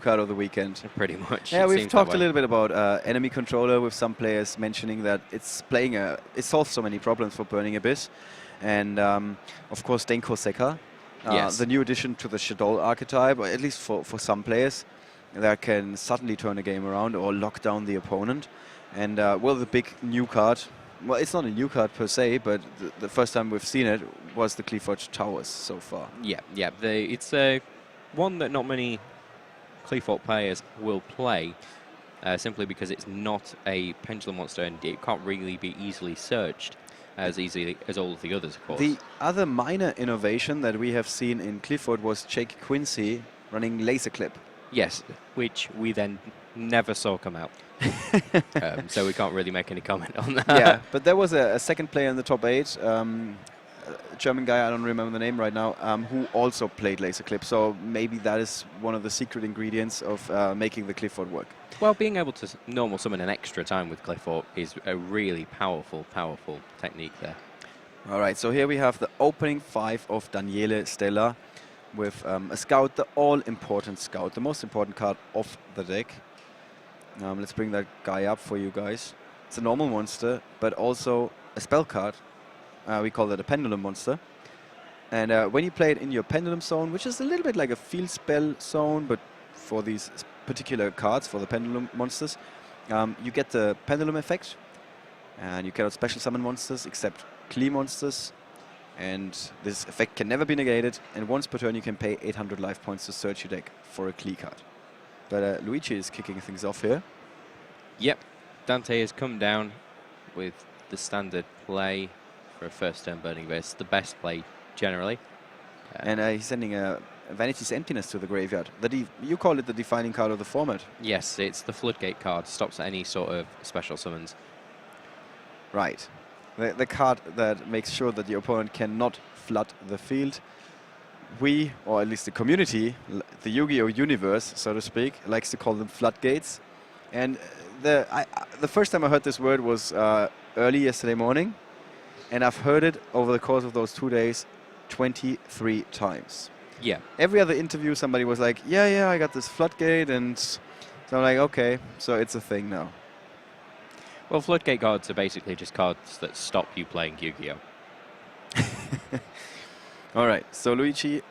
card of the weekend. Pretty much. Yeah, we've talked a little bit about enemy controller with some players mentioning that it's it solves so many problems for Burning Abyss. And of course, Denko Sekka, the new addition to the Shadow archetype, or at least for some players, that can suddenly turn a game around or lock down the opponent. And well, the big new card, well, it's not a new card per se, but the first time we've seen it was the Clearforge Towers so far. Yeah, yeah. It's one that not many Clearforge players will play, simply because it's not a pendulum monster and it can't really be easily searched as easily as all of the others, of course. The other minor innovation that we have seen in Clearforge was Jake Quincy running Laser Clip. Yes, which we then never saw come out. So we can't really make any comment on that. Yeah, but there was a second player in the top 8, a German guy, I don't remember the name right now, who also played Laser Clip. So maybe that is one of the secret ingredients of making the Clearforge work. Well, being able to normal summon an extra time with Clearforge is a really powerful, powerful technique there. All right, so here we have the opening 5 of Daniele Stella with a scout, the all-important scout, the most important card of the deck. Let's bring that guy up for you guys. It's a normal monster, but also a spell card. We call it a pendulum monster. And when you play it in your pendulum zone, which is a little bit like a field spell zone, but for these particular cards, for the pendulum monsters, you get the pendulum effect. And you cannot special summon monsters except Clee monsters. And this effect can never be negated. And once per turn, you can pay 800 life points to search your deck for a Clee card. But Luigi is kicking things off here. Yep, Dante has come down with the standard play for a first turn Burning Abyss, the best play generally. And he's sending a Vanity's Emptiness to the graveyard. You call it the defining card of the format. Yes, it's the Floodgate card, stops any sort of special summons. Right. The card that makes sure that the opponent cannot flood the field. We, or at least the community, the Yu-Gi-Oh! Universe, so to speak, likes to call them floodgates. And the first time I heard this word was early yesterday morning, and I've heard it over the course of those 2 days 23 times. Yeah. Every other interview, somebody was like, yeah, I got this floodgate, and so I'm like, okay, so it's a thing now. Well, Floodgate cards are basically just cards that stop you playing Yu-Gi-Oh! All right, so Luigi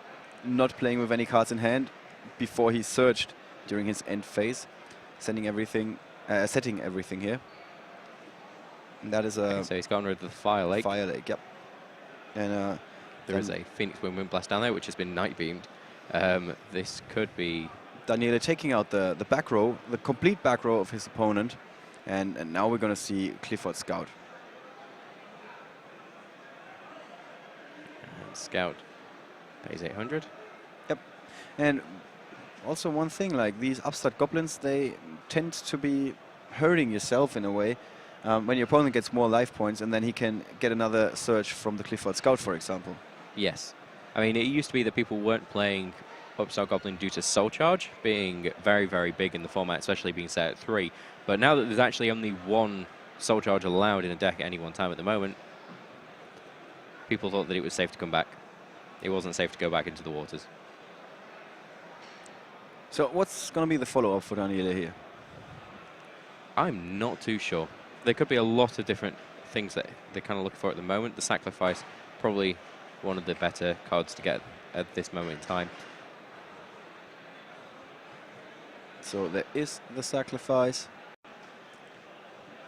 not playing with any cards in hand before he searched during his end phase, setting everything here. And that is a... Okay, so he's gotten rid of the Fire Lake. Fire Lake, yep. And there is a Phoenix Wind Blast down there, which has been Night Beamed. This could be... Daniele taking out the back row, the complete back row of his opponent. And now we're going to see Clearforge Scout. And Scout pays 800. Yep. And also one thing, like these upstart goblins, they tend to be hurting yourself in a way when your opponent gets more life points, and then he can get another search from the Clearforge Scout, for example. Yes. I mean, it used to be that people weren't playing Upstart Goblin due to Soul Charge being very, very big in the format, especially being set at 3. But now that there's actually only one Soul Charge allowed in a deck at any one time at the moment, people thought that it was safe to come back. It wasn't safe to go back into the waters. So what's going to be the follow-up for Daniele here? I'm not too sure. There could be a lot of different things that they're kind of looking for at the moment. The Sacrifice, probably one of the better cards to get at this moment in time. So there is the Sacrifice.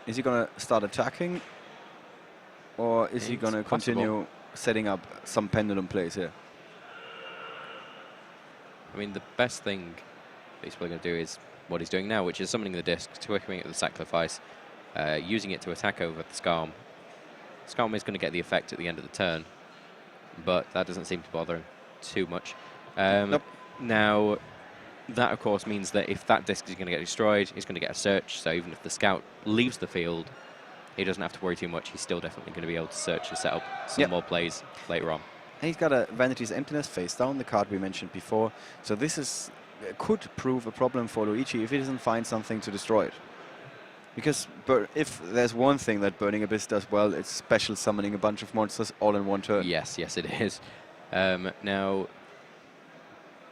Is he going to start attacking? Or is he going to continue setting up some pendulum plays here? I mean, the best thing that he's probably going to do is what he's doing now, which is summoning the disc, twickering it with the Sacrifice, using it to attack over the Skarm. Skarm is going to get the effect at the end of the turn, but that doesn't seem to bother him too much. Nope. Now, that, of course, means that if that disc is going to get destroyed, he's going to get a search, so even if the Scout leaves the field, he doesn't have to worry too much. He's still definitely going to be able to search and set up some more plays later on. And he's got a Vanity's Emptiness face down, the card we mentioned before. So this could prove a problem for Luigi if he doesn't find something to destroy it. Because if there's one thing that Burning Abyss does well, it's special summoning a bunch of monsters all in one turn. Yes, yes it is. Now,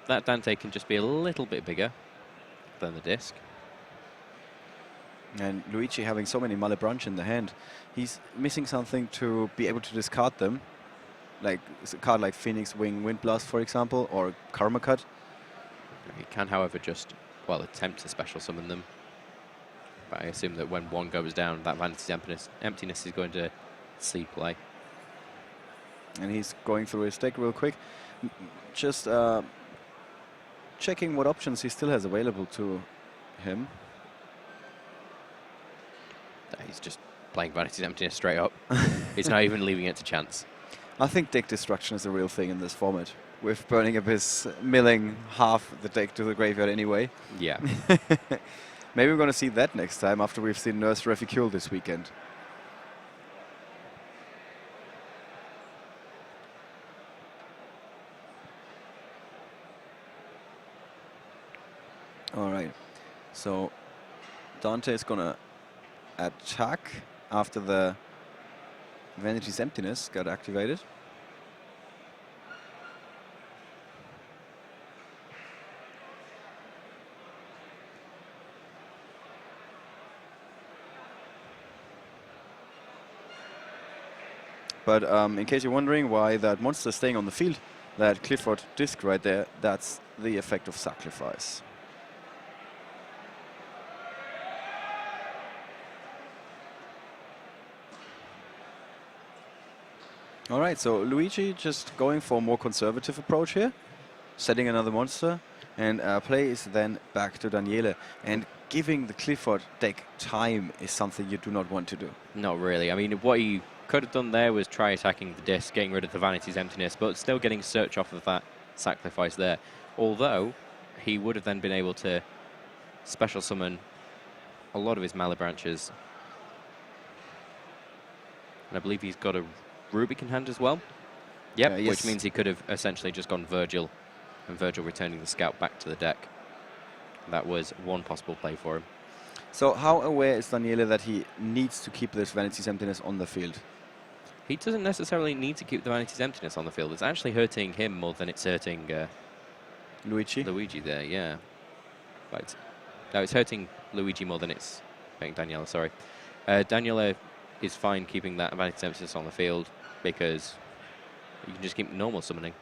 that Dante can just be a little bit bigger. than the disc. And Luigi having so many Malebranche in the hand, he's missing something to be able to discard them. Like a card like Phoenix Wing Windblast, for example, or Karma Cut. He can, however, just, well, attempt to special summon them. But I assume that when one goes down, that Vanity's Emptiness is going to see play. And he's going through his deck real quick. Just checking what options he still has available to him. He's just playing Vanity's Emptiness straight up. He's not even leaving it to chance. I think deck destruction is a real thing in this format, with Burning Abyss milling half the deck to the graveyard anyway. Yeah. Maybe we're going to see that next time after we've seen Nurse Reficule this weekend. All right, so Dante is going to attack after the Vanity's Emptiness got activated. But in case you're wondering why that monster is staying on the field, that Clifford disc right there, that's the effect of sacrifice. All right, so Luigi just going for a more conservative approach here, setting another monster, and play is then back to Daniele. And giving the Clifford deck time is something you do not want to do. Not really. I mean, what he could have done there was try attacking the disc, getting rid of the Vanity's Emptiness, but still getting search off of that sacrifice there. Although, he would have then been able to special summon a lot of his Malebranches. And I believe he's got a Rubik in hand as well. Yep, yes. Which means he could have essentially just gone Virgil, and Virgil returning the Scout back to the deck. That was one possible play for him. So how aware is Daniele that he needs to keep this Vanity's Emptiness on the field? He doesn't necessarily need to keep the Vanity's Emptiness on the field. It's actually hurting him more than it's hurting Luigi? Luigi there, yeah. Right. No, it's hurting Luigi more than it's hurting Daniele, sorry. Daniele is fine keeping that Vanity's Emptiness on the field because you can just keep normal summoning.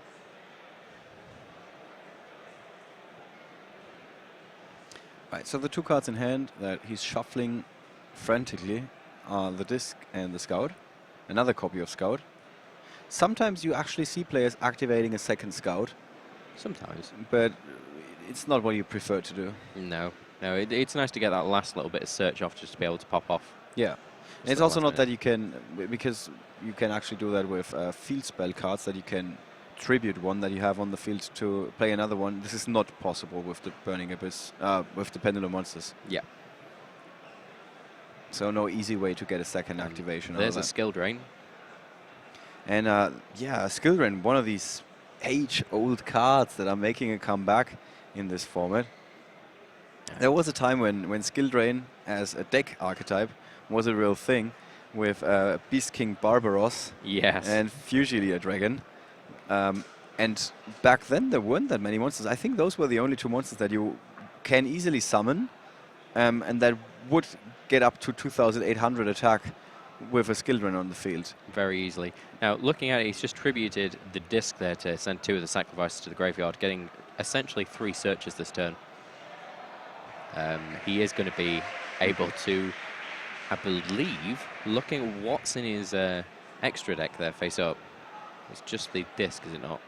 Right, so the two cards in hand that he's shuffling frantically are the Disc and the Scout. Another copy of Scout. Sometimes you actually see players activating a second Scout. Sometimes. But it's not what you prefer to do. No. No, it's nice to get that last little bit of search off just to be able to pop off. Yeah. And it's also not that you can, because you can actually do that with field spell cards, that you can tribute one that you have on the field to play another one. This is not possible with the Burning Abyss, with the Pendulum Monsters. Yeah. So no easy way to get a second activation. There's a skill drain. And yeah, skill drain, one of these age-old cards that are making a comeback in this format. There was a time when skill drain as a deck archetype was a real thing with Beast King Barbaros, yes, and Fugilia Dragon. And back then there weren't that many monsters. I think those were the only two monsters that you can easily summon, and that would get up to 2,800 attack with a skill drain on the field. Very easily. Now, looking at it, he's just tributed the disc there to send 2 of the sacrifices to the graveyard, getting essentially 3 searches this turn. He is going to be able to, I believe, looking at what's in his extra deck there face up. It's just the disc, is it not?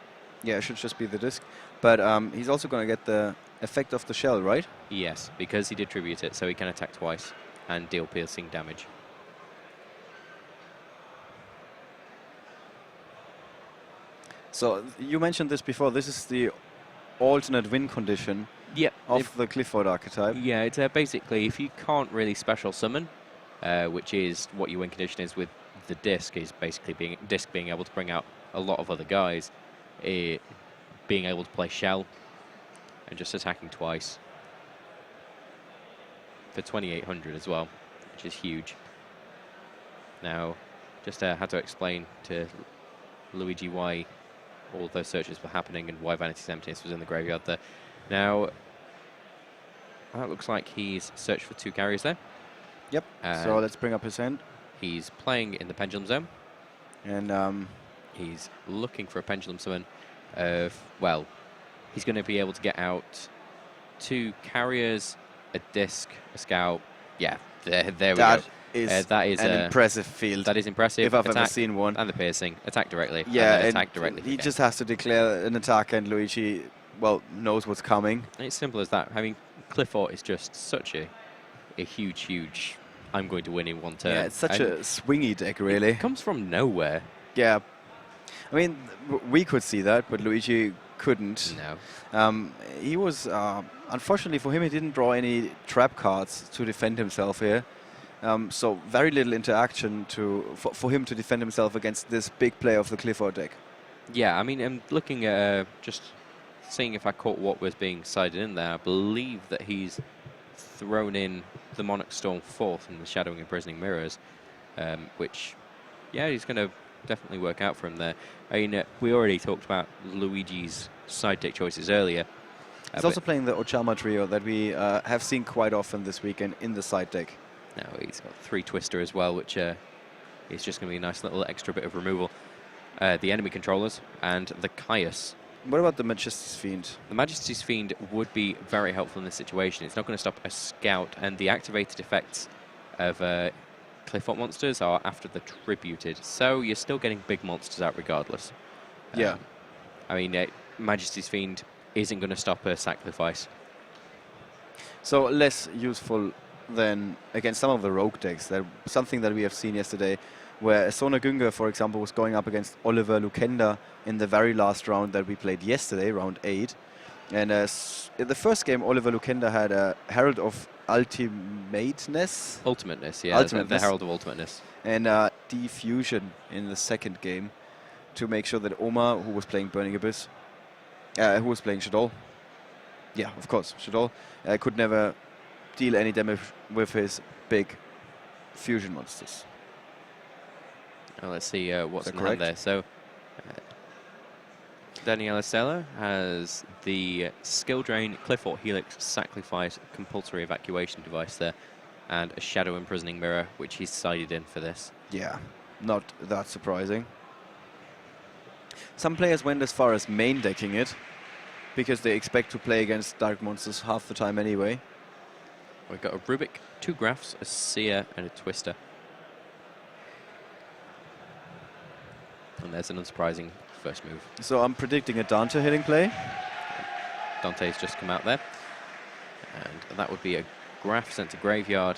Yeah, it should just be the disc. But he's also going to get the effect of the shell, right? Yes, because he did tribute it, so he can attack twice and deal piercing damage. So you mentioned this before. This is the alternate win condition of the Clifford archetype. Yeah, it's basically if you can't really special summon, which is what your win condition is with the disc, is basically being able to bring out a lot of other guys, being able to play shell, and just attacking twice for 2,800 as well, which is huge. Now, just had to explain to Luigi why all those searches were happening and why Vanity's Emptiness was in the graveyard there. Now, That looks like he's searched for 2 carriers there. Yep. So let's bring up his hand. He's playing in the pendulum zone. And He's looking for a pendulum summon. Well, he's going to be able to get out 2 carriers, a disc, a scout. Yeah, there we go. That is an impressive field. That is impressive. If I've attack ever seen one. And the piercing. Attack directly. Yeah, and and attack directly. he just has to declare an attack, and Luigi, well, knows what's coming. And it's simple as that. I mean, Clifford is just such a huge. I'm going to win in 1 turn. Yeah, it's such a swingy deck, really. It comes from nowhere. Yeah. I mean, we could see that, but Luigi couldn't. No. He was, unfortunately for him, he didn't draw any trap cards to defend himself here. So very little interaction for him to defend himself against this big player of the Clifford deck. Yeah, I mean, I'm looking at just seeing if I caught what was being sided in there. I believe that he's thrown in the Monarch Storm 4th and the Shadowing Imprisoning Mirrors, which, yeah, he's going to definitely work out for him there. I mean, we already talked about Luigi's side deck choices earlier. He's also playing the Ochama trio that we have seen quite often this weekend in the side deck. No, he's got 3 Twister as well, which is just going to be a nice little extra bit of removal. The enemy controllers and the Caius. What about the Majesty's Fiend? The Majesty's Fiend would be very helpful in this situation. It's not going to stop a scout, and the activated effects of Clifford monsters are after the tributed, so you're still getting big monsters out regardless. Yeah. I mean, Majesty's Fiend isn't going to stop a sacrifice. So less useful than against some of the rogue decks. Something that we have seen yesterday, where Sona Günger, for example, was going up against Oliver Lukenda in the very last round that we played yesterday, round 8. And in the first game, Oliver Lukenda had a Herald of Ultimateness. Ultimateness, yeah. The Herald of Ultimateness. And Diffusion in the second game to make sure that Omar, who was playing Burning Abyss, who was playing Shadol, yeah, of course, Shadol, could never deal any damage with his big fusion monsters. Now let's see what's in hand there. So, Daniele Stella has the Skill Drain, Clifford Helix, Sacrifice, Compulsory Evacuation device there, and a Shadow Imprisoning Mirror, which he's sided in for this. Yeah, not that surprising. Some players went as far as main decking it, because they expect to play against dark monsters half the time anyway. We've got a Rubik, 2 Graphs, a Seer, and a Twister. And there's an unsurprising first move. So I'm predicting a Dante hitting play. Dante's just come out there. And that would be a Graph sent to graveyard.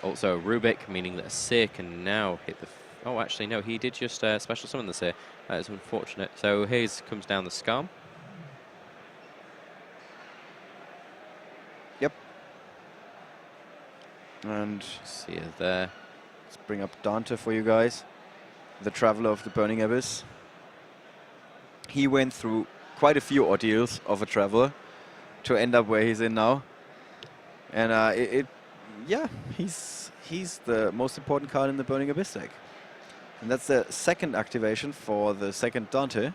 Also a Rubik, meaning that a Seer can now hit the... oh, actually, no, he did just special summon the Seer. That is unfortunate. So here's comes down the Scam. Yep. And Seer there. Let's bring up Dante for you guys. The Traveler of the Burning Abyss. He went through quite a few ordeals of a Traveler to end up where he's in now. And yeah, he's the most important card in the Burning Abyss deck. And that's the second activation for the second Dante.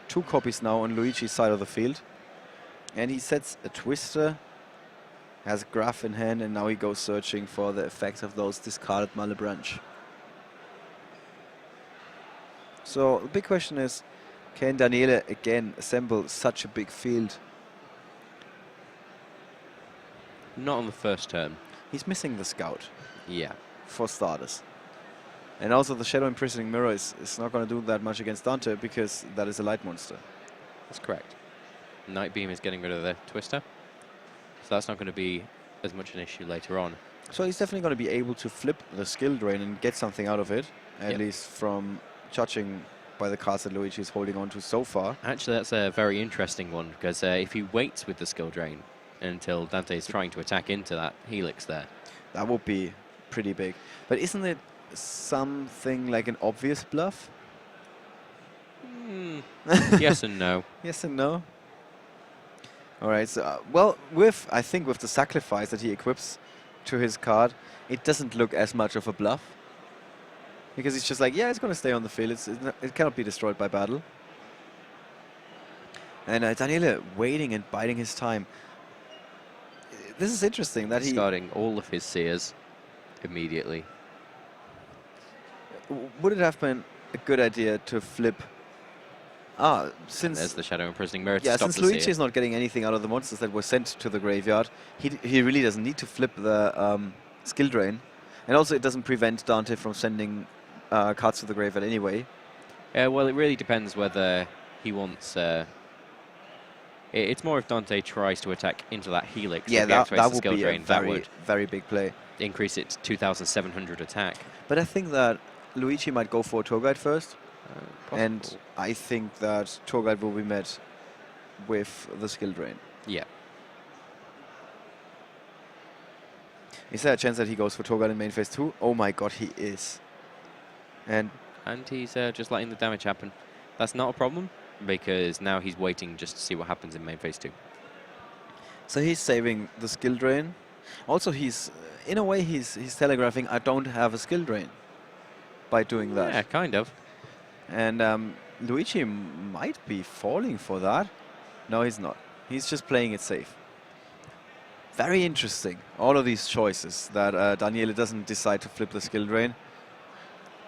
2 copies now on Luigi's side of the field. And he sets a Twister, has Graph in hand, and now he goes searching for the effects of those discarded Malebranche. So the big question is, can Daniele again assemble such a big field? Not on the first turn. He's missing the Scout. Yeah. For starters. And also the Shadow Imprisoning Mirror is not going to do that much against Dante because that is a light monster. That's correct. Night Beam is getting rid of the Twister. So that's not going to be as much an issue later on. So he's definitely going to be able to flip the Skill Drain and get something out of it. At least from judging by the cards that Luigi is holding on to so far. Actually, that's a very interesting one, because if he waits with the Skill Drain until Dante is trying to attack into that Helix there. That would be pretty big. But isn't it something like an obvious bluff? Yes and no. Yes and no. All right, so, well, I think with the Sacrifice that he equips to his card, it doesn't look as much of a bluff. Because he's just like, yeah, it's going to stay on the field. It cannot be destroyed by battle. And Daniele waiting and biding his time. this is interesting that he... Discarding all of his seers immediately. Would it have been a good idea to flip... And there's the Shadow Imprisoning Mirror to Yeah, stop since the Luigi seer. is not getting anything out of the monsters that were sent to the graveyard, he really doesn't need to flip the skill drain. And also it doesn't prevent Dante from sending cards to the graveyard anyway. Well, it really depends whether he wants... it's more if Dante tries to attack into that Helix. Yeah, if he activates that the would skill be drain, a that very, would very big play. increase it to 2,700 attack. But I think that Luigi might go for a Tour Guide first. And Possible. I think that Tour Guide will be met with the skill drain. Yeah. Is there a chance that he goes for Tour Guide in main phase 2? Oh my god, he is. And He's just letting the damage happen. That's not a problem, because now he's waiting just to see what happens in main phase 2. so he's saving the skill drain. Also, he's in a way he's telegraphing, I don't have a skill drain by doing that. Yeah, kind of. And Luigi might be falling for that. No, he's not. He's just playing it safe. Very interesting. All of these choices that Daniele doesn't decide to flip the skill drain.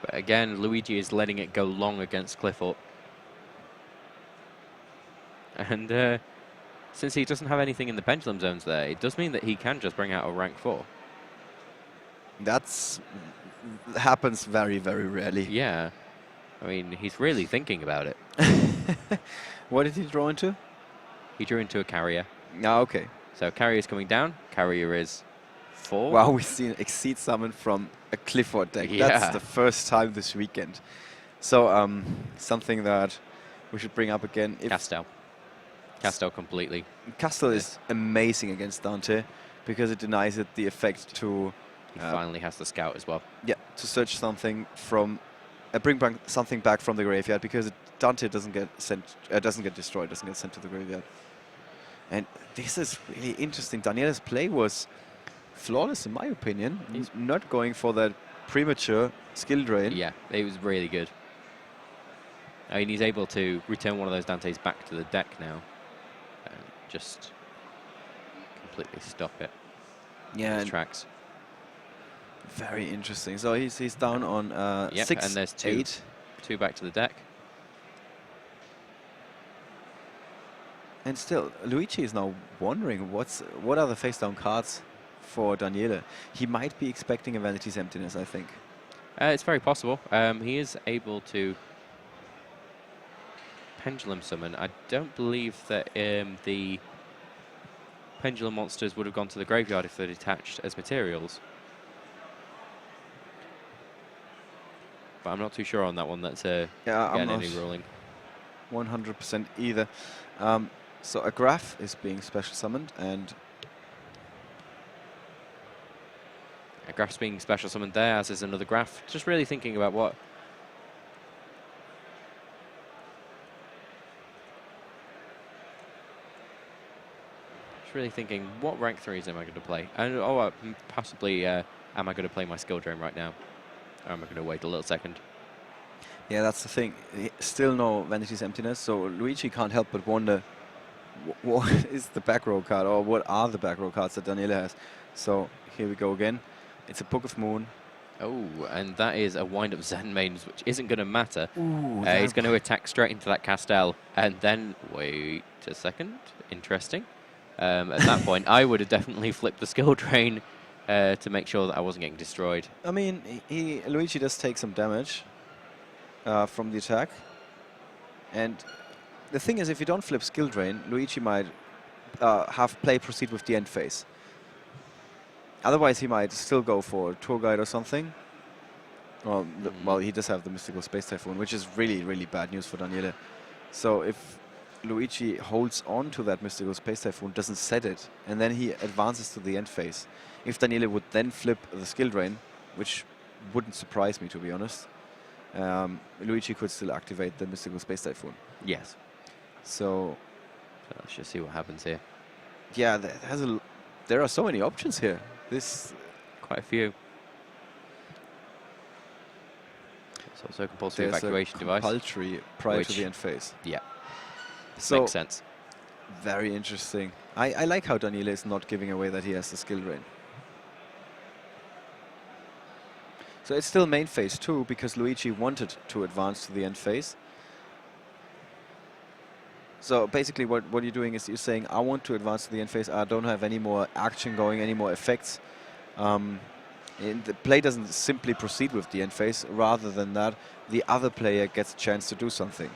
But again, Luigi is letting it go long against Clifford. And since he doesn't have anything in the pendulum zones there, it does mean that he can just bring out a rank 4. That's happens very, very rarely. Yeah. I mean, he's really thinking about it. What did he draw into? He drew into a carrier. Ah, okay. So carrier is coming down. Carrier is 4. Wow, we've seen Exceed Summon from a Clifford deck. Yeah. That's the first time this weekend. So something that we should bring up again. Castel. Castel completely. Castle is amazing against Dante because it denies it the effect to... He finally has the scout as well. Yeah, to search something from... bring back something back from the graveyard because Dante doesn't get sent, doesn't get destroyed, doesn't get sent to the graveyard. And this is really interesting. Daniele's play was flawless in my opinion. He's not going for that premature skill drain. Yeah, it was really good. I mean, he's able to return one of those Dantes back to the deck now. And just completely stop it. Yeah, in its tracks. Very interesting. So he's down on Yep, 6, and there's 8. 2 back to the deck. And still, Luigi is now wondering what are the face down cards for Daniele. He might be expecting a Vanity's Emptiness, I think. It's very possible. He is able to pendulum summon. I don't believe that the pendulum monsters would have gone to the graveyard if they're detached as materials. But I'm not too sure on that one. That's Yeah, I'm getting not any ruling. 100% either. So a Graph is being special summoned, and A Graph's being special summoned there, as is another Graph. Just really thinking about what... Just really thinking, what rank 3s am I going to play? And possibly, am I going to play my skill drain right now? Or am I going to wait a little second? yeah, that's the thing. Still no Vanity's Emptiness, so Luigi can't help but wonder what is the back row card, or what are the back row cards that Daniele has. So here we go again. It's a Book of Moon. Oh, and that is a wind-up Zen Mains, which isn't going to matter. Ooh, He's going to attack straight into that Castel, and then, wait a second, interesting. At that point, I would have definitely flipped the skill drain to make sure that I wasn't getting destroyed. I mean, Luigi does take some damage from the attack. And the thing is, if you don't flip skill drain, Luigi might have play proceed with the end phase. Otherwise, he might still go for Tour Guide or something. Well, he does have the Mystical Space Typhoon, which is really, really bad news for Daniele. So if Luigi holds on to that Mystical Space Typhoon, doesn't set it, and then he advances to the end phase, if Daniele would then flip the skill drain, which wouldn't surprise me, to be honest, Luigi could still activate the Mystical Space Typhoon. Yes. So let's just see what happens here. yeah, there are so many options here. Quite a few. It's also a compulsory evacuation device. Compulsory prior to the end phase. Yeah. So makes sense. very interesting. I like how Daniele is not giving away that he has the skill drain. So it's still main phase 2 because Luigi wanted to advance to the end phase. So basically what you're doing is you're saying, I want to advance to the end phase, I don't have any more action going, any more effects. And the play doesn't simply proceed with the end phase, rather than that, the other player gets a chance to do something.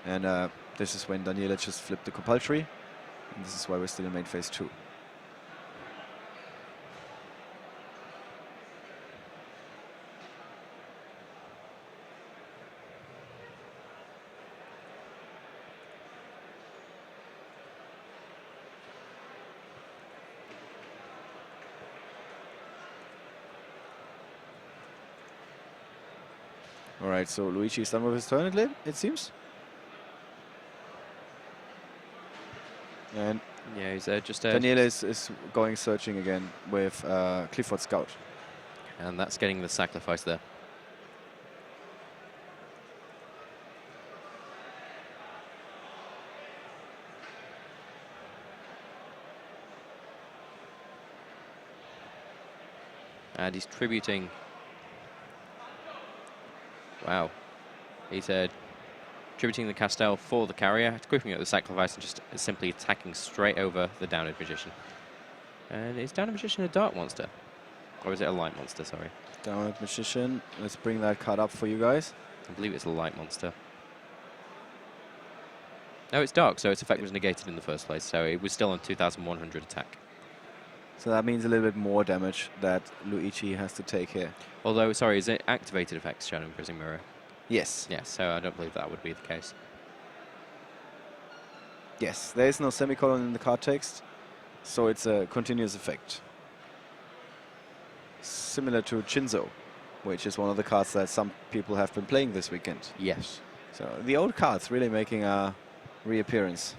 And this is when Daniele just flipped the compulsory, and this is why we're still in main phase 2. All right, so Luigi is done with his turn, it seems. And Yeah, he's just Daniele is going searching again with Clifford Scout. and that's getting the sacrifice there. And he's tributing. Wow. He's tributing the Castel for the carrier, equipping it with the sacrifice, and just simply attacking straight over the downed magician. And is downed magician a dark monster? Or is it a light monster, sorry? Downed magician. Let's bring that card up for you guys. I believe it's a light monster. No, it's dark, so its effect was negated in the first place, so it was still on 2,100 attack. So that means a little bit more damage that Luigi has to take here. Although, sorry, is it activated effects shown in Prism Mirror? Yes. Yes, so I don't believe that would be the case. Yes, there is no semicolon in the card text, so it's a continuous effect. Similar to Chinzo, which is one of the cards that some people have been playing this weekend. Yes. So the old cards really making a reappearance.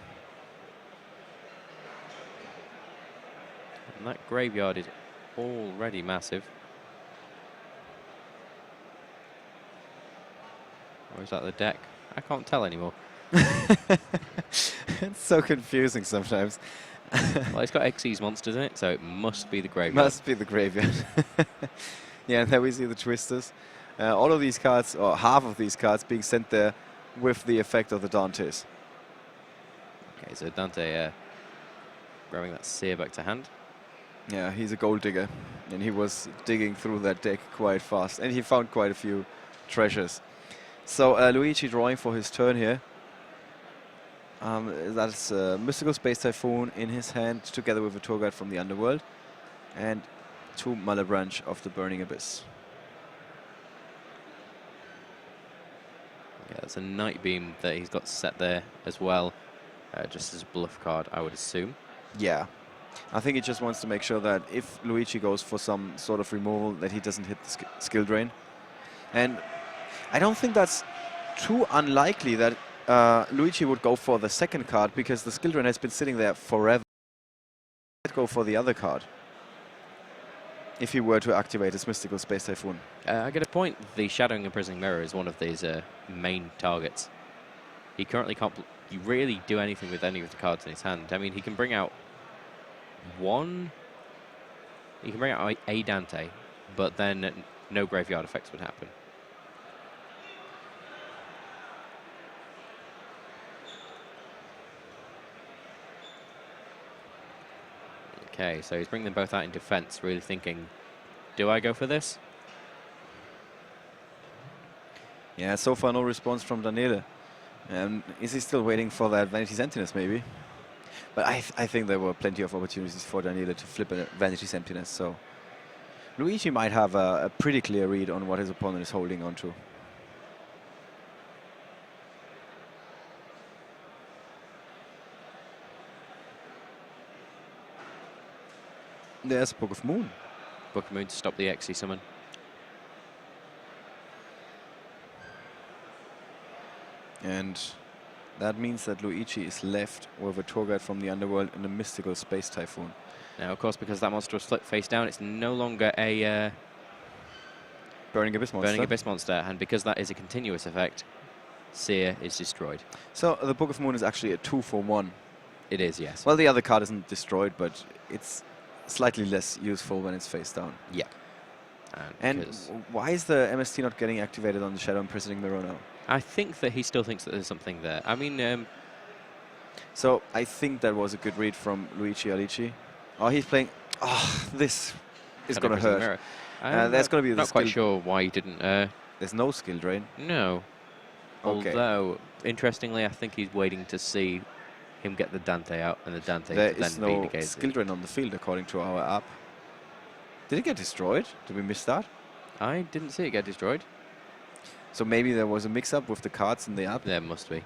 And that graveyard is already massive. Or is that the deck? I can't tell anymore. It's so confusing sometimes. Well, it's got Xyz monsters in it, so it must be the graveyard. Must be the graveyard. Yeah, and there we see the Twisters. All of these cards, or half of these cards, being sent there with the effect of the Dantes. Okay, so Dante grabbing that Seer back to hand. Yeah, he's a gold digger, and he was digging through that deck quite fast, and he found quite a few treasures. So Luigi drawing for his turn here. That's Mystical Space Typhoon in his hand, together with a tour guide from the Underworld, and 2 Malebranche of the Burning Abyss. Yeah, that's a Night Beam that he's got set there as well, just as a bluff card, I would assume. Yeah, I think he just wants to make sure that if Luigi goes for some sort of removal, that he doesn't hit the skill drain. And I don't think that's too unlikely that Luigi would go for the second card, because the skill drain has been sitting there forever. He'd go for the other card if he were to activate his Mystical Space Typhoon. I get a point. The Shadowing and Imprisoning Mirror is one of these main targets. He currently can't really do anything with any of the cards in his hand. I mean, he can bring out one. He can bring out a Dante, but then no graveyard effects would happen. Okay, so he's bringing them both out in defense, really thinking, do I go for this? Yeah, so far no response from Daniele. Is he still waiting for that Vanity Sentinels, maybe? But I think there were plenty of opportunities for Daniele to flip a Vanity Sentinels, so Luigi might have a pretty clear read on what his opponent is holding on to. There's Book of Moon. Book of Moon to stop the Xyz summon. And that means that Luigi is left with a tour guide from the Underworld and a Mystical Space Typhoon. Now, of course, because that monster was flipped face down, it's no longer a Burning Abyss monster. Burning Abyss monster, and because that is a continuous effect, Seer is destroyed. So the Book of Moon is actually a 2-for-1. It is, yes. Well, the other card isn't destroyed, but it's slightly less useful when it's face down. Yeah. And why is the MST not getting activated on the Shadow Imprisoning Mirror now? I think that he still thinks that there's something there. I mean... so I think that was a good read from Luigi Alici. Oh, he's playing... Oh, this is going to hurt. There's going to be the not quite sure why he didn't... there's no skill drain. No. Okay. Although, interestingly, I think he's waiting to see him get the Dante out, and the Dante there to then is be no negated. skill drain on the field, according to our app. Did it get destroyed? Did we miss that? I didn't see it get destroyed. So maybe there was a mix-up with the cards in the app? There must be.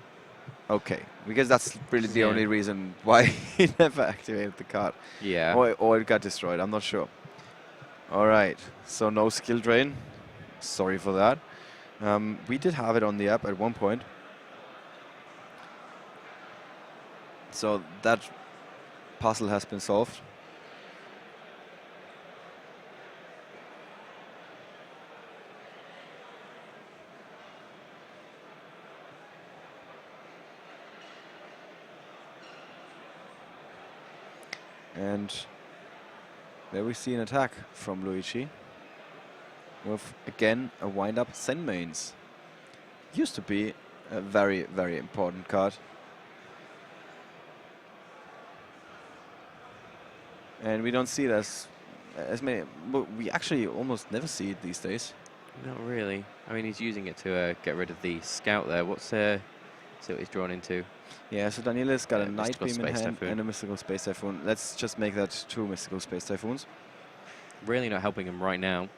Okay, because that's really the only reason why he never activated the card. Yeah. Or it got destroyed, I'm not sure. All right, so no skill drain. Sorry for that. We did have it on the app at one point. So that puzzle has been solved. And there we see an attack from Luigi with, again, a wind-up Zen Mains. Used to be a very, very important card. And we don't see it as many. We actually almost never see it these days. Not really. I mean, he's using it to get rid of the scout there. What's what he's drawn into? Yeah, so Daniele's got a Night Mystical Beam in Space hand Typhoon. and a Mystical Space Typhoon. Let's just make that 2 Mystical Space Typhoons. Really not helping him right now.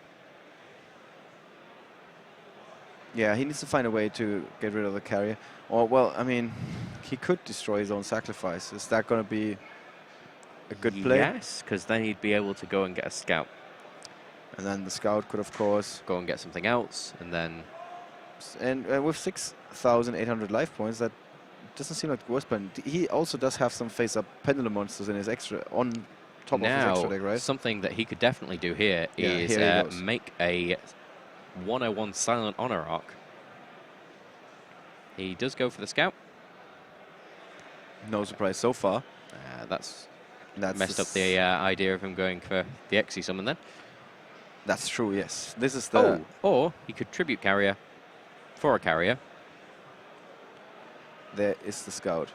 Yeah, he needs to find a way to get rid of the carrier. Or, well, I mean, he could destroy his own sacrifice. Is that going to be a good play? Yes, because then he'd be able to go and get a scout. And then the scout could, of course, go and get something else, and then... And with 6,800 life points, that doesn't seem like the worst plan. He also does have some face-up pendulum monsters in his extra, on top of his extra deck, right? Something that he could definitely do here is make a 101 Silent Honor Arc. He does go for the scout. No surprise so far. That's messed up the idea of him going for the Exy summon then. That's true, yes. This is the... or he could tribute carrier for a carrier. There is the scout.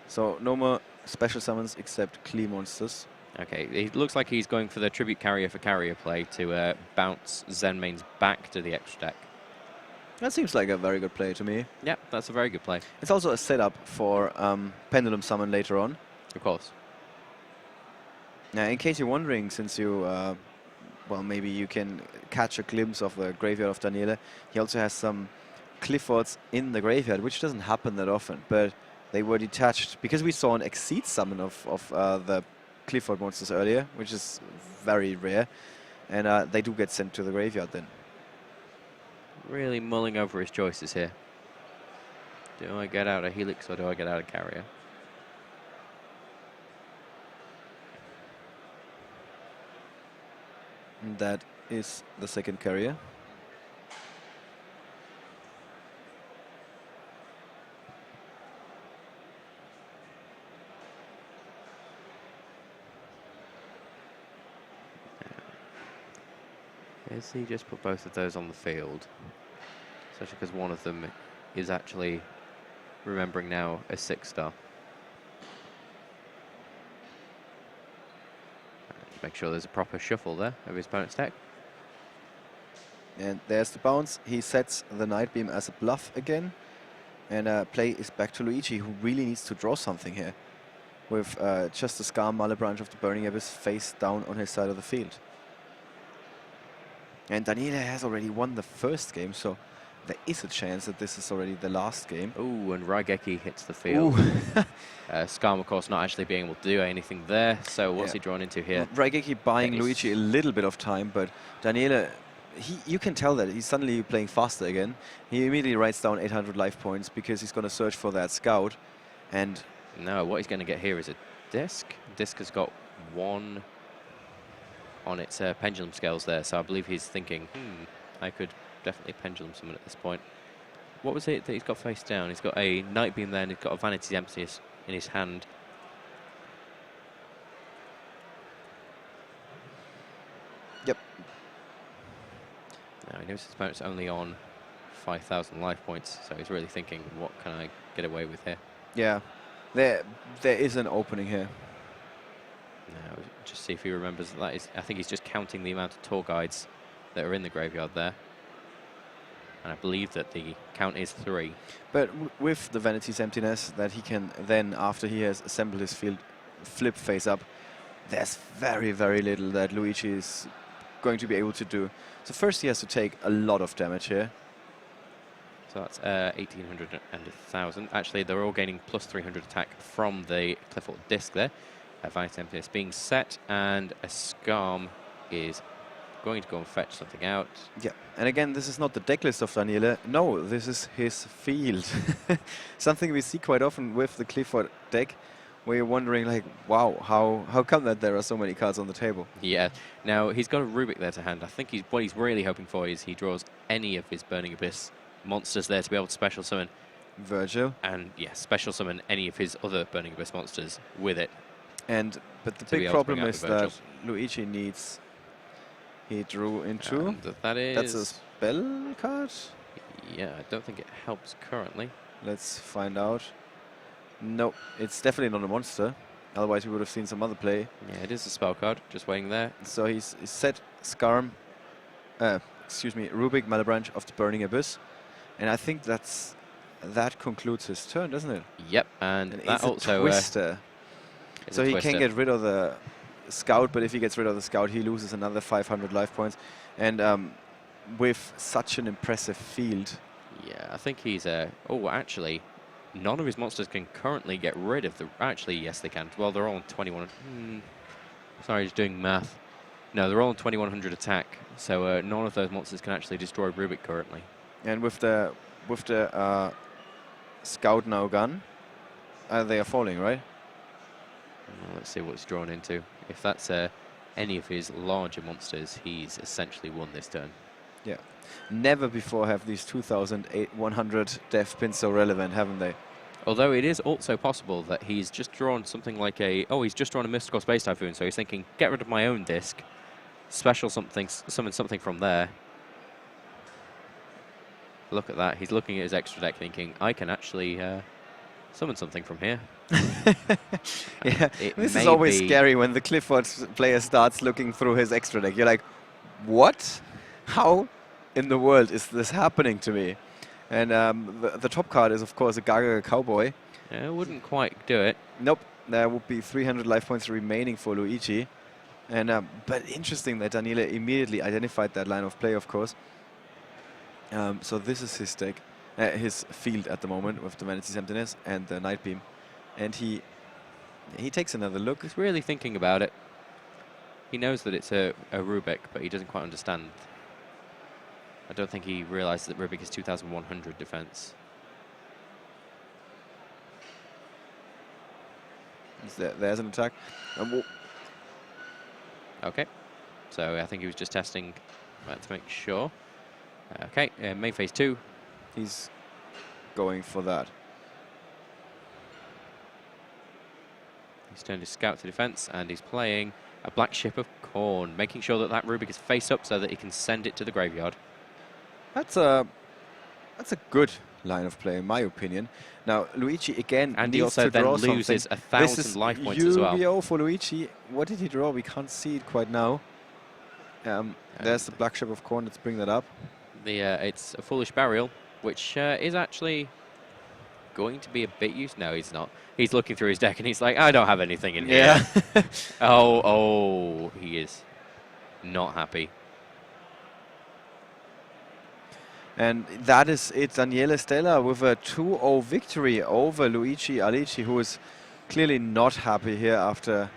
So no more special summons except Klee monsters. Okay, it looks like he's going for the tribute carrier for carrier play to bounce Zen Mains back to the extra deck. That seems like a very good play to me. Yeah, that's a very good play. It's also a setup for Pendulum Summon later on. Of course. Now, in case you're wondering, since you, well, maybe you can catch a glimpse of the graveyard of Daniele, he also has some Cliffords in the graveyard, which doesn't happen that often, but they were detached because we saw an Exceed summon of the Clifford monsters earlier, which is very rare, and they do get sent to the graveyard then. Really mulling over his choices here. Do I get out a Helix or do I get out a carrier? And that is the second carrier. Is he just put both of those on the field? Especially because one of them is actually remembering now a 6-star. Just make sure there's a proper shuffle there of his opponent's deck. And there's the bounce. He sets the Night Beam as a bluff again. And play is back to Luigi, who really needs to draw something here. With just the Scar Male Branch of the Burning Abyss face down on his side of the field. And Daniele has already won the first game, so there is a chance that this is already the last game. Ooh, and Raigeki hits the field. Skarm, of course, not actually being able to do anything there, so what's he drawn into here? Raigeki buying Luigi a little bit of time, but Daniele, you can tell that he's suddenly playing faster again. He immediately writes down 800 life points because he's going to search for that scout. And no, what he's going to get here is a disc. Disc has got 1 on its pendulum scales there, so I believe he's thinking, I could definitely pendulum summon at this point. What was it that he's got face down? He's got a Night Beam there, and he's got a Vanity's Emptiness in his hand. Yep. Now he knows his opponent's only on 5,000 life points, so he's really thinking, what can I get away with here? Yeah. There is an opening here. Now, just see if he remembers that is. I think he's just counting the amount of tour guides that are in the graveyard there. And I believe that the count is 3. But with the Vanity's Emptiness, that he can then, after he has assembled his field, flip face up, there's very, very little that Luigi is going to be able to do. So first he has to take a lot of damage here. So that's 1,800 and 1,000. Actually, they're all gaining plus 300 attack from the Clifford disc there. Vanity's Emptiness being set, and a Scarm is going to go and fetch something out. Yeah, and again, this is not the deck list of Daniele. No, this is his field. Something we see quite often with the Clifford deck, where you're wondering, like, wow, how come that there are so many cards on the table? Yeah. Now, he's got a Rubik there to hand. I think what he's really hoping for is he draws any of his Burning Abyss monsters there to be able to special summon. Virgil. And, yeah, special summon any of his other Burning Abyss monsters with it. But the big problem is that Luigi needs... He drew into... That's a spell card? Yeah, I don't think it helps currently. Let's find out. No, it's definitely not a monster. Otherwise we would have seen some other play. Yeah, it is a spell card, just waiting there. So he's set Scarm... Rubik Malebranche of the Burning Abyss. And I think that concludes his turn, doesn't it? Yep, and that also... Twister. So he can get rid of the Scout, but if he gets rid of the Scout, he loses another 500 life points. And with such an impressive field... Yeah, I think he's... oh, actually, none of his monsters can currently get rid of the... Actually, yes, they can. Well, they're all on 21... Sorry, just doing math. No, they're all on 2100 attack, so none of those monsters can actually destroy Rubik currently. And with the Scout now gone, they are falling, right? Well, let's see what he's drawn into. If that's any of his larger monsters, he's essentially won this turn. Yeah. Never before have these 2,100 death been so relevant, haven't they? Although it is also possible that he's just drawn something like a... Oh, he's just drawn a Mystical Space Typhoon, so he's thinking, get rid of my own disc, special something, summon something from there. Look at that. He's looking at his extra deck thinking, I can actually summon something from here. Yeah, this is always scary when the Clifford player starts looking through his extra deck. You're like, what? How in the world is this happening to me? And the top card is, of course, a Gaga Cowboy. Yeah, it wouldn't quite do it. Nope. There would be 300 life points remaining for Luigi. And but interesting that Daniele immediately identified that line of play, of course. So this is his deck, his field at the moment with the Vanity's Emptiness and the Night Beam. And he takes another look. He's really thinking about it. He knows that it's a Rubik, but he doesn't quite understand. I don't think he realizes that Rubik is 2,100 defense. There's an attack. Okay. So I think he was just testing to make sure. Okay, main phase 2. He's going for that. He's turned his Scout to defense, and he's playing a Black Ship of Corn, making sure that that Rubik is face up so that he can send it to the graveyard. That's a good line of play, in my opinion. Now, Luigi again and needs he also to draw then loses something. 1,000 life points as well. UBO for Luigi. What did he draw? We can't see it quite now. There's the Black Ship of Corn. Let's bring that up. It's a Foolish Burial, which is actually going to be a bit used. No, he's not. He's looking through his deck and he's like, I don't have anything in here. Yeah. oh, he is not happy. And that is it. Daniele Stella with a 2-0 victory over Luigi Alici, who is clearly not happy here after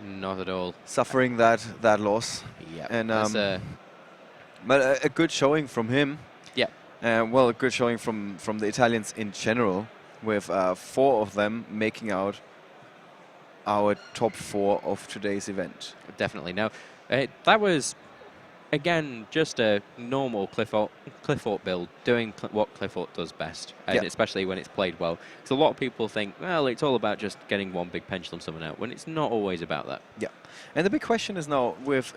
not at all suffering that loss. Yeah, and but a good showing from him. Yeah. Well, a good showing from the Italians in general, with 4 of them making out our top 4 of today's event. Definitely. Now, that was, again, just a normal Clifford build, doing what Clifford does best, and especially when it's played well. Because a lot of people think, well, it's all about just getting one big pendulum summon out, when it's not always about that. Yeah. And the big question is now, with